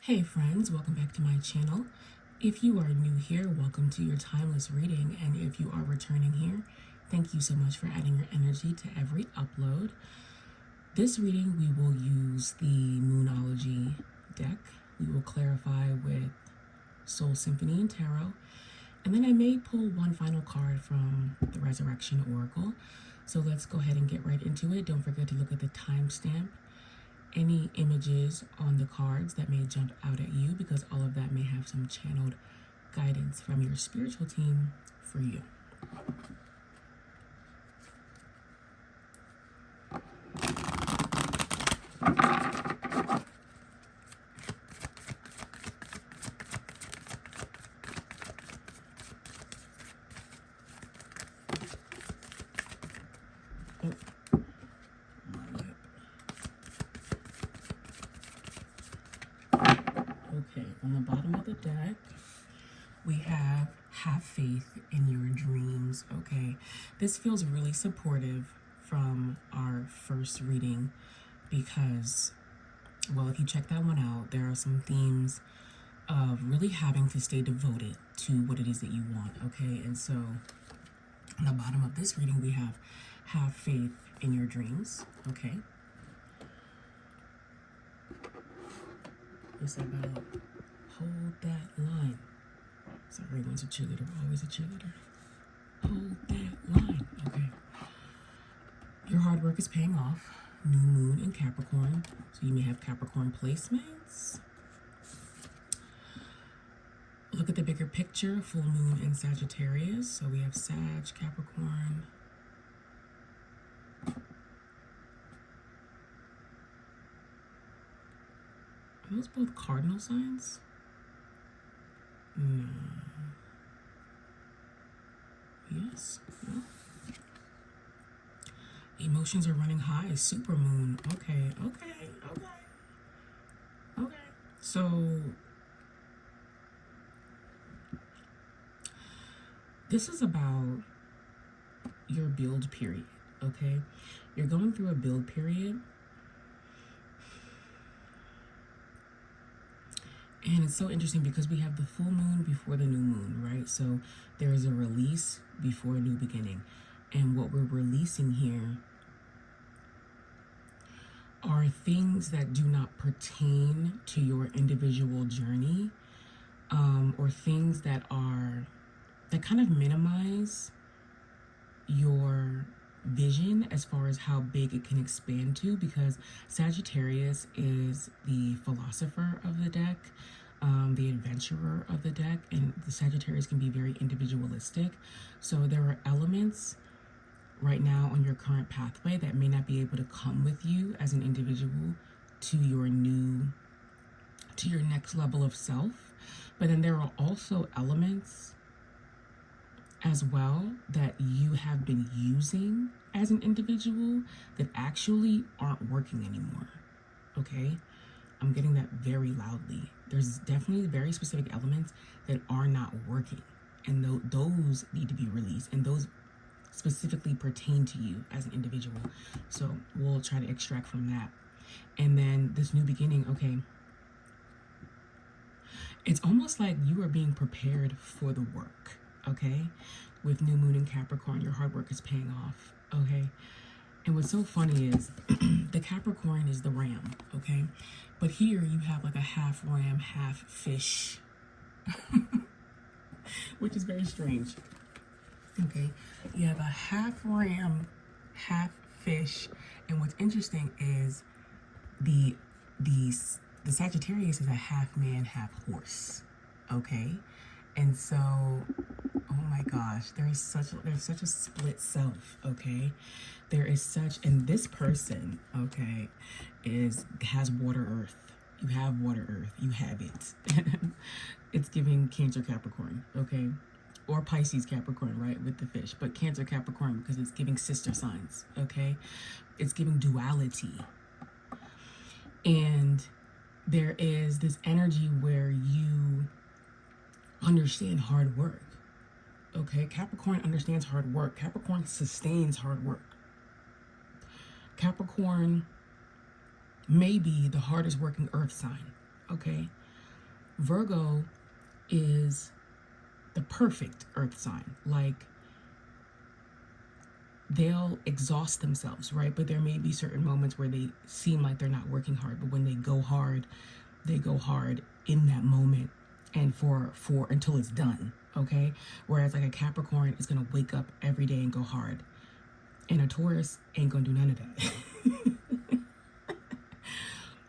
Hey friends, welcome back to my channel. If you are new here, welcome to your timeless reading, and if you are returning here, thank you so much for adding your energy to every upload. This reading we will use the Moonology deck. We will clarify with Soul Symphony and Tarot, and then I may pull one final card from the Resurrection Oracle. So let's go ahead and get right into it. Don't forget to look at the timestamp, any images on the cards that may jump out at you, because all of that may have some channeled guidance from your spiritual team for you. Okay, on the bottom of the deck, we have faith in your dreams. Okay, this feels really supportive from our first reading because, well, if you check that one out, there are some themes of really having to stay devoted to what it is that you want. Okay, and so on the bottom of this reading, we have faith in your dreams. Okay. It's about hold that line. Sorry, once a cheerleader, always a cheerleader. Hold that line. Okay. Your hard work is paying off. New moon in Capricorn. So you may have Capricorn placements. Look at the bigger picture. Full moon in Sagittarius. So we have Sag, Capricorn. Are those both cardinal signs? No. Yes. No. Emotions are running high. Supermoon. Okay. So this is about your build period. Okay. You're going through a build period. And it's so interesting because we have the full moon before the new moon, right? So there is a release before a new beginning. And what we're releasing here are things that do not pertain to your individual journey, or things that kind of minimize your vision as far as how big it can expand to, because Sagittarius is the philosopher of the deck, the adventurer of the deck, and the Sagittarius can be very individualistic. So there are elements right now on your current pathway that may not be able to come with you as an individual to your next level of self. But then there are also elements as well that you have been using as an individual that actually aren't working anymore. Okay? I'm getting that very loudly. There's definitely very specific elements that are not working, and those need to be released, and those specifically pertain to you as an individual. So we'll try to extract from that. And then this new beginning, okay, it's almost like you are being prepared for the work. Okay, with new moon in Capricorn, your hard work is paying off. Okay, and what's so funny is the Capricorn is the ram. Okay, but here you have like a half ram, half fish, which is very strange. Okay, you have a half ram, half fish, and what's interesting is the Sagittarius is a half man, half horse. Okay, and so, oh my gosh, there's such a split self. Okay, there is such, and this person, okay, has water earth. You have water earth. You have it. It's giving Cancer Capricorn. Okay, or Pisces Capricorn, right, with the fish, but Cancer Capricorn because it's giving sister signs. Okay, it's giving duality, and there is this energy where you understand hard work. Okay, Capricorn understands hard work. Capricorn sustains hard work. Capricorn may be the hardest working earth sign. Okay, Virgo is the perfect earth sign. Like, they'll exhaust themselves, right? But there may be certain moments where they seem like they're not working hard, but when they go hard in that moment and for until it's done, okay? Whereas like a Capricorn is gonna wake up every day and go hard, and a Taurus ain't gonna do none of that.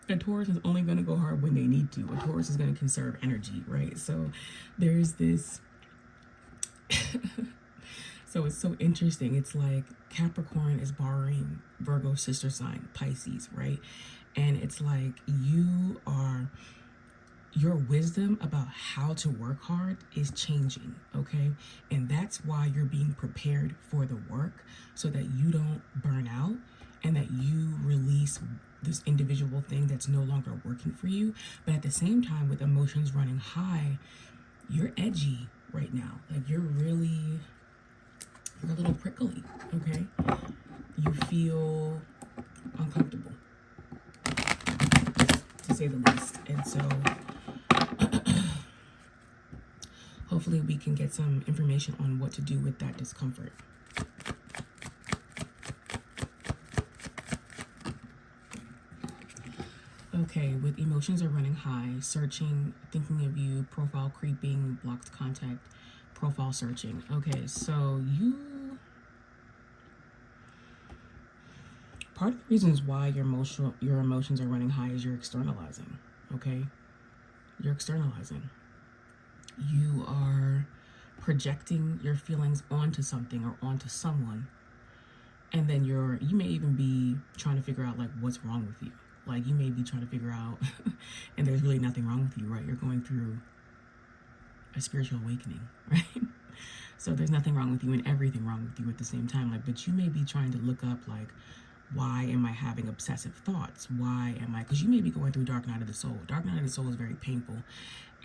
A Taurus is only gonna go hard when they need to. A Taurus is gonna conserve energy, right? So there's this so it's so interesting. It's like Capricorn is borrowing Virgo's sister sign, Pisces, right? And it's like your wisdom about how to work hard is changing, okay? And that's why you're being prepared for the work, so that you don't burn out and that you release this individual thing that's no longer working for you. But at the same time, with emotions running high, you're edgy right now. Like, you're a little prickly, okay? You feel uncomfortable, to say the least. And so hopefully we can get some information on what to do with that discomfort. Okay, with emotions are running high, searching, thinking of you, profile creeping, blocked contact, profile searching. Okay, so part of the reasons why your emotions are running high is you're externalizing, okay? You're externalizing. You are projecting your feelings onto something or onto someone, and then you may even be trying to figure out like what's wrong with you. Like, you may be trying to figure out and there's really nothing wrong with you, right? You're going through a spiritual awakening, right? So there's nothing wrong with you and everything wrong with you at the same time. Like, but you may be trying to look up like, why am I having obsessive thoughts? Because you may be going through dark night of the soul. Dark night of the soul is very painful,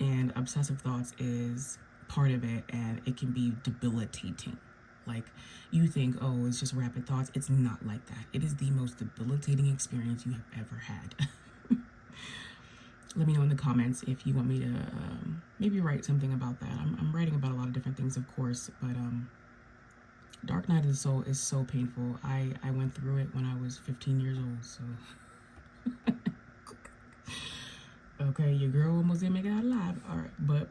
and obsessive thoughts is part of it, and it can be debilitating. Like, you think, oh, it's just rapid thoughts. It's not like that. It is the most debilitating experience you have ever had. Let me know in the comments if you want me to maybe write something about that. I'm writing about a lot of different things, of course, but Dark Night of the Soul is so painful. I went through it when I was 15 years old, so. Okay, your girl almost didn't make it out alive. All right, but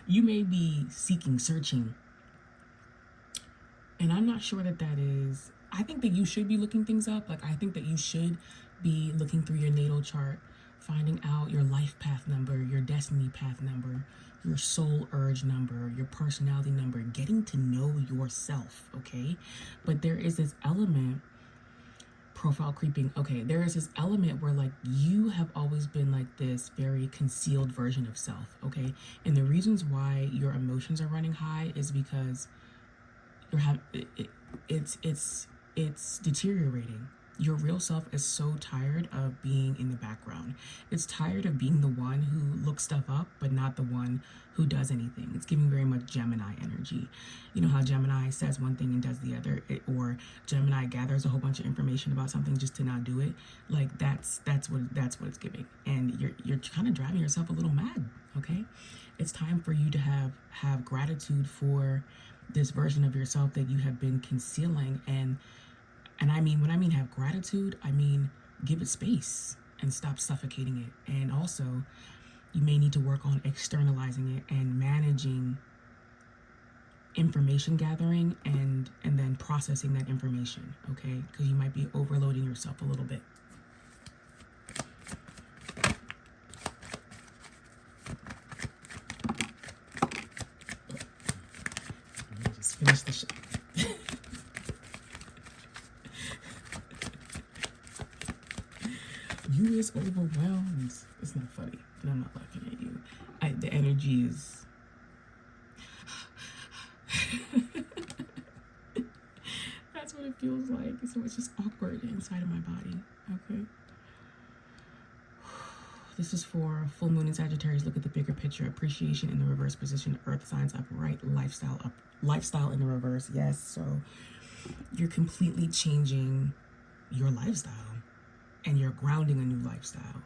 you may be searching, and I'm not sure that is. I think that you should be looking things up. Like, I think that you should be looking through your natal chart, finding out your life path number, your destiny path number, your soul urge number, your personality number, getting to know yourself, okay? But there is this element, profile creeping, okay, there is this element where like you have always been like this very concealed version of self, okay? And the reasons why your emotions are running high is because it's deteriorating. Your real self is so tired of being in the background. It's tired of being the one who looks stuff up, but not the one who does anything. It's giving very much Gemini energy. You know how Gemini says one thing and does the other, or Gemini gathers a whole bunch of information about something just to not do it. Like, that's what it's giving. And you're kind of driving yourself a little mad, okay? It's time for you to have gratitude for this version of yourself that you have been concealing. And I mean, when I mean have gratitude, I mean give it space and stop suffocating it. And also, you may need to work on externalizing it and managing information gathering and then processing that information, okay? Because you might be overloading yourself a little bit. Let me just finish the shit. You is overwhelmed. It's not funny, and I'm not laughing at you. The energy is. That's what it feels like. So it's just awkward inside of my body. Okay. This is for full moon in Sagittarius. Look at the bigger picture. Appreciation in the reverse position. Earth signs upright. Lifestyle in the reverse. Yes. So you're completely changing your lifestyle. And you're grounding a new lifestyle.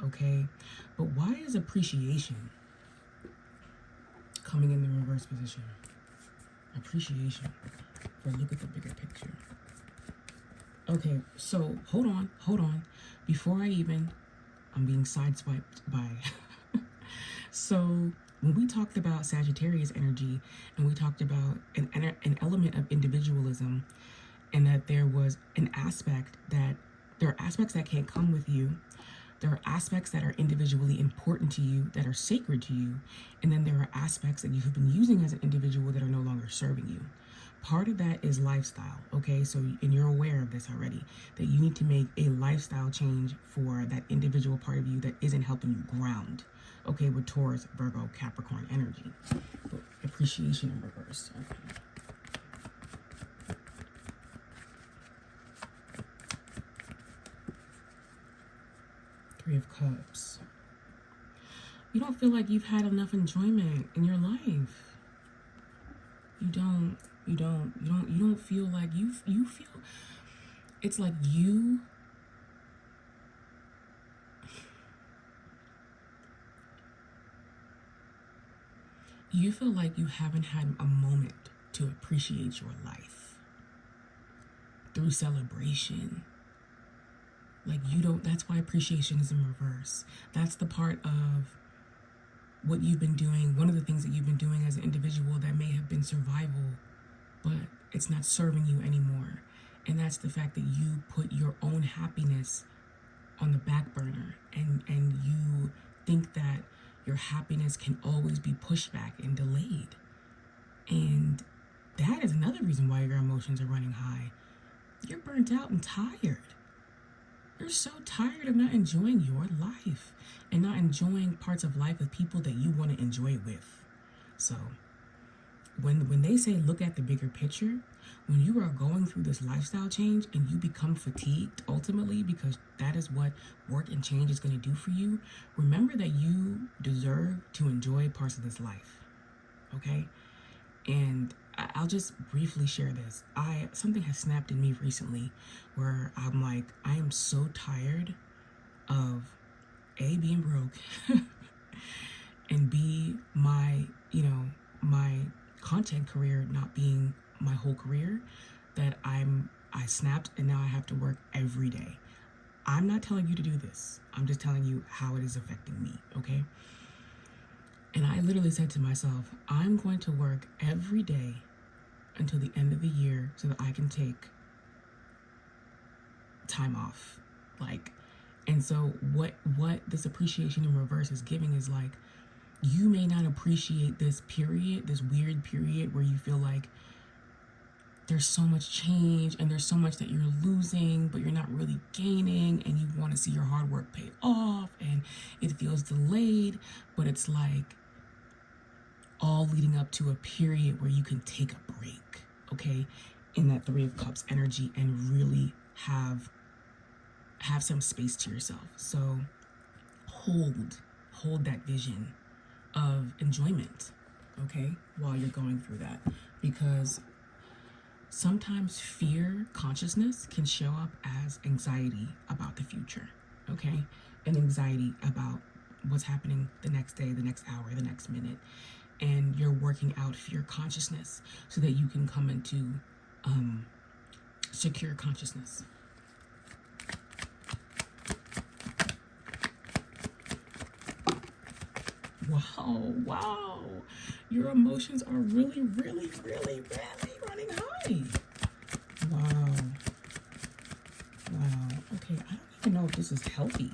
okay? But why is appreciation coming in the reverse position? Appreciation. For look at the bigger picture. Okay, so hold on. Before I'm being sideswiped by. So when we talked about Sagittarius energy and we talked about an element of individualism, and that there was an aspect that there are aspects that can't come with you. There are aspects that are individually important to you, that are sacred to you. And then there are aspects that you have been using as an individual that are no longer serving you. Part of that is lifestyle, okay? So, and you're aware of this already, that you need to make a lifestyle change for that individual part of you that isn't helping you ground, okay, with Taurus, Virgo, Capricorn energy. But appreciation in reverse, okay. Three of Cups. You don't feel like you've had enough enjoyment in your life. You don't feel like you feel, it's like you feel like you haven't had a moment to appreciate your life through celebration. Like you don't, that's why appreciation is in reverse. That's the part of what you've been doing, one of the things that you've been doing as an individual that may have been survival, but it's not serving you anymore. And that's the fact that you put your own happiness on the back burner, and you think that your happiness can always be pushed back and delayed. And that is another reason why your emotions are running high. You're burnt out and tired. You're so tired of not enjoying your life and not enjoying parts of life with people that you want to enjoy with. So when they say look at the bigger picture, when you are going through this lifestyle change and you become fatigued ultimately, because that is what work and change is going to do for you, remember that you deserve to enjoy parts of this life, okay? And I'll just briefly share this. Something has snapped in me recently where I'm like, I am so tired of A, being broke, and B, my content career not being my whole career, that I snapped and now I have to work every day. I'm not telling you to do this. I'm just telling you how it is affecting me, okay? And I literally said to myself, I'm going to work every day until the end of the year so that I can take time off. And so what this appreciation in reverse is giving is like, you may not appreciate this period, this weird period where you feel like there's so much change and there's so much that you're losing, but you're not really gaining, and you want to see your hard work pay off and it feels delayed, but it's like all leading up to a period where you can take a break, okay, in that Three of Cups energy and really have some space to yourself. So hold that vision of enjoyment, okay, while you're going through that, because sometimes fear consciousness can show up as anxiety about the future, okay, and anxiety about what's happening the next day, the next hour, the next minute, and you're working out fear consciousness so that you can come into secure consciousness. Wow. Your emotions are really running high. Wow. Okay, I don't even know if this is healthy.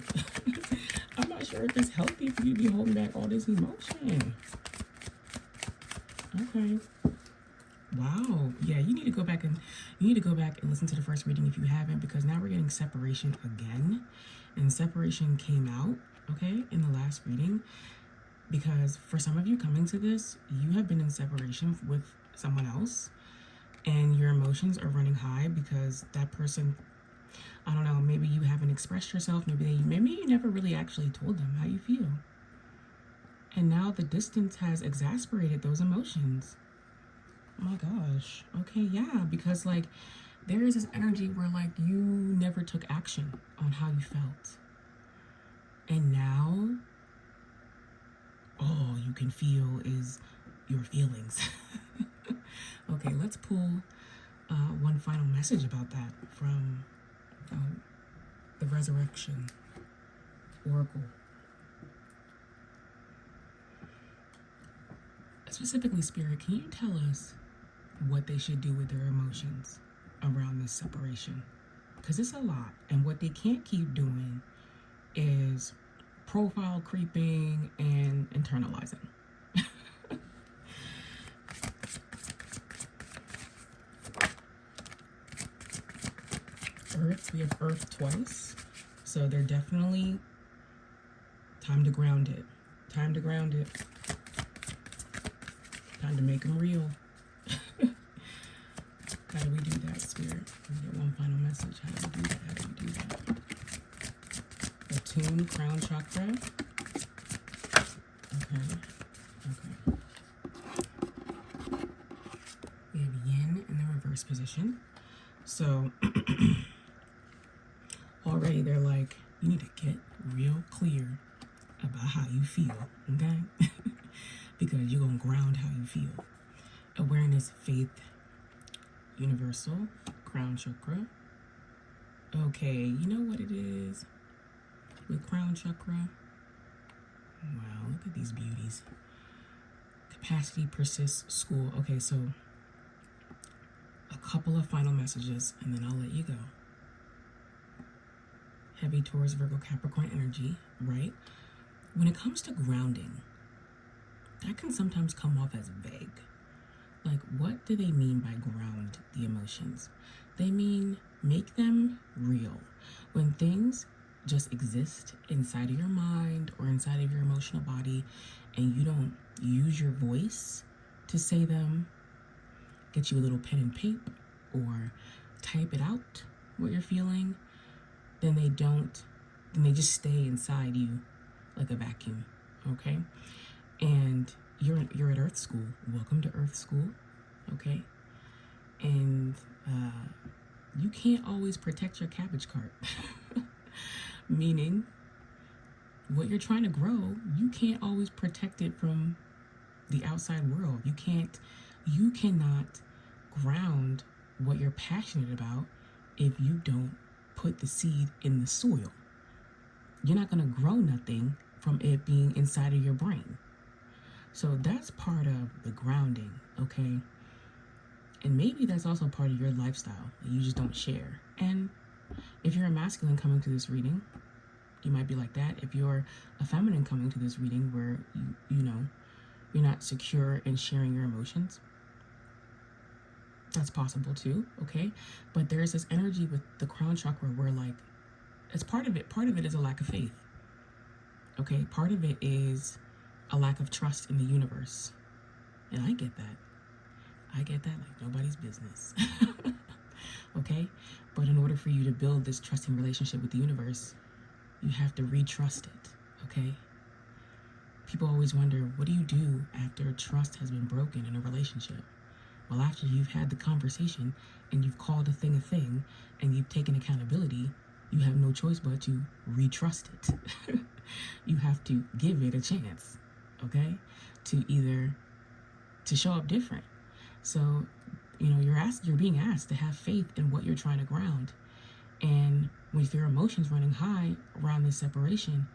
I'm not sure if it's healthy for you to be holding back all this emotion. Okay. Wow. Yeah, you need to go back and listen to the first reading if you haven't, because now we're getting separation again. And separation came out, okay, in the last reading. Because for some of you coming to this, you have been in separation with someone else and your emotions are running high because that person, I don't know, maybe you haven't expressed yourself, maybe you never really actually told them how you feel. And now the distance has exasperated those emotions. Oh my gosh. Okay, yeah, because like there is this energy where like you never took action on how you felt. And you can feel is your feelings. Okay, let's pull one final message about that from the Resurrection Oracle. Specifically, Spirit, can you tell us what they should do with their emotions around this separation? Because it's a lot, and what they can't keep doing is profile creeping and internalizing. Earth, we have Earth twice, so they're definitely time to ground it. Time to ground it. Time to make them real. How do we do that, Spirit? We get one final message. How do we do that? How do we do that? Attune crown chakra. Okay. We have yin in the reverse position. So already they're like, you need to get real clear about how you feel, okay? Because you're going to ground how you feel. Awareness, faith, universal, crown chakra. Okay, you know what it is with crown chakra? Wow, look at these beauties. Capacity, persists, school. Okay, so a couple of final messages and then I'll let you go. Heavy Taurus, Virgo, Capricorn energy, right? When it comes to grounding, that can sometimes come off as vague. Like, what do they mean by ground the emotions? They mean make them real. When things just exist inside of your mind or inside of your emotional body and you don't use your voice to say them, get you a little pen and paper or type it out, what you're feeling, then they just stay inside you like a vacuum, okay? And you're at Earth School. Welcome to Earth School, okay? And you can't always protect your cabbage cart. Meaning, what you're trying to grow, you can't always protect it from the outside world. You cannot ground what you're passionate about if you don't put the seed in the soil. You're not going to grow nothing from it being inside of your brain. So that's part of the grounding, okay? And maybe that's also part of your lifestyle that you just don't share. And if you're a masculine coming to this reading, you might be like that. If you're a feminine coming to this reading where you're not secure in sharing your emotions, that's possible too, okay? But there's this energy with the crown chakra where, like, it's part of it is a lack of faith, okay? Part of it is a lack of trust in the universe. And I get that like nobody's business. Okay? But in order for you to build this trusting relationship with the universe, you have to re-trust it, okay? People always wonder, what do you do after trust has been broken in a relationship? Well, after you've had the conversation and you've called a thing and you've taken accountability, you have no choice but to re-trust it. You have to give it a chance, okay? To show up different. So, you're being asked to have faith in what you're trying to ground. And with your emotions running high around this separation,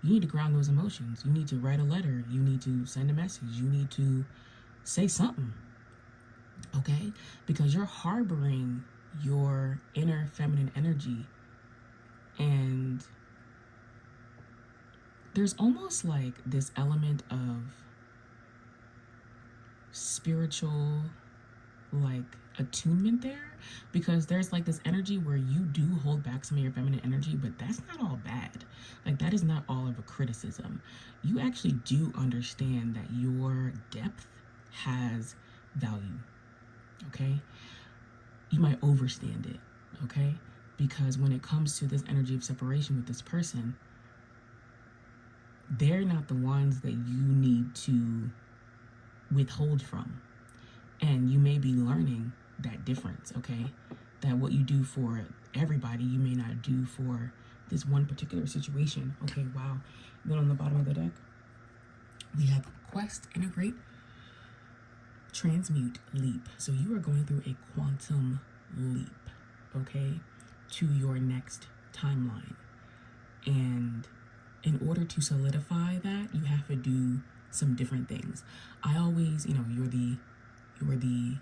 you need to ground those emotions. You need to write a letter. You need to send a message. You need to say something, okay? Because you're harboring your inner feminine energy. And there's almost like this element of spiritual, like, attunement there, because there's like this energy where you do hold back some of your feminine energy, but that's not all bad. Like, that is not all of a criticism. You actually do understand that your depth has value, okay? You might overstand it, okay? Because when it comes to this energy of separation with this person, they're not the ones that you need to withhold from. And you may be learning that difference, okay? That what you do for everybody, you may not do for this one particular situation. Okay, wow. Then on the bottom of the deck, we have request, integrate, transmute, leap. So you are going through a quantum leap, okay, to your next timeline. And in order to solidify that, you have to do some different things. I always, you're the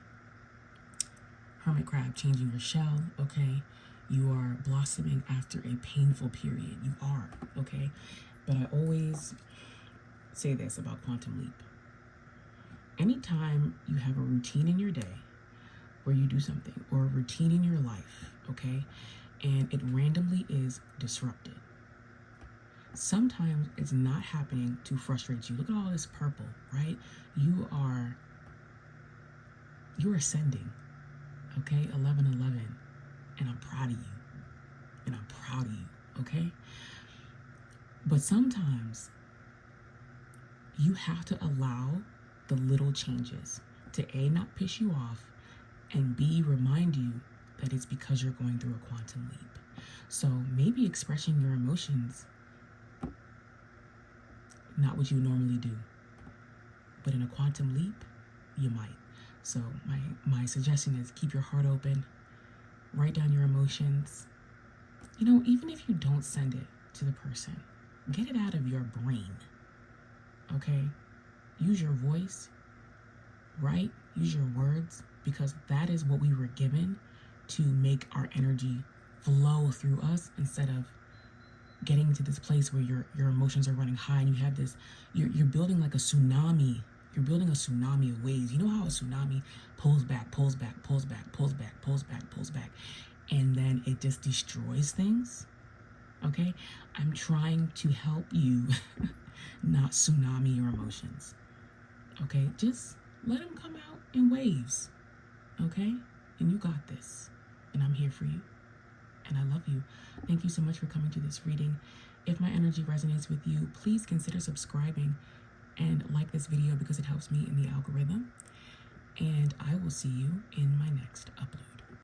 hermit crab changing your shell, okay? You are blossoming after a painful period. You are, okay? But I always say this about quantum leap. Anytime you have a routine in your day where you do something, or a routine in your life, okay, and it randomly is disrupted, sometimes it's not happening to frustrate you. Look at all this purple, right? You're ascending, okay? 1111, and I'm proud of you, okay? But sometimes you have to allow the little changes to A, not piss you off, and B, remind you that it's because you're going through a quantum leap. So maybe expressing your emotions, not what you normally do, but in a quantum leap, you might. So my suggestion is keep your heart open, write down your emotions. Even if you don't send it to the person, get it out of your brain, okay? Use your voice, right? Use your words, because that is what we were given to make our energy flow through us, instead of getting to this place where your emotions are running high and you have this, you're building like a tsunami. You're building a tsunami of waves. You know how a tsunami pulls back, pulls back, pulls back, pulls back, pulls back, pulls back, and then it just destroys things, okay? I'm trying to help you not tsunami your emotions, okay? Just let them come out in waves, okay? And you got this, and I'm here for you, and I love you. Thank you so much for coming to this reading. If my energy resonates with you, please consider subscribing and like this video, because it helps me in the algorithm. And I will see you in my next upload.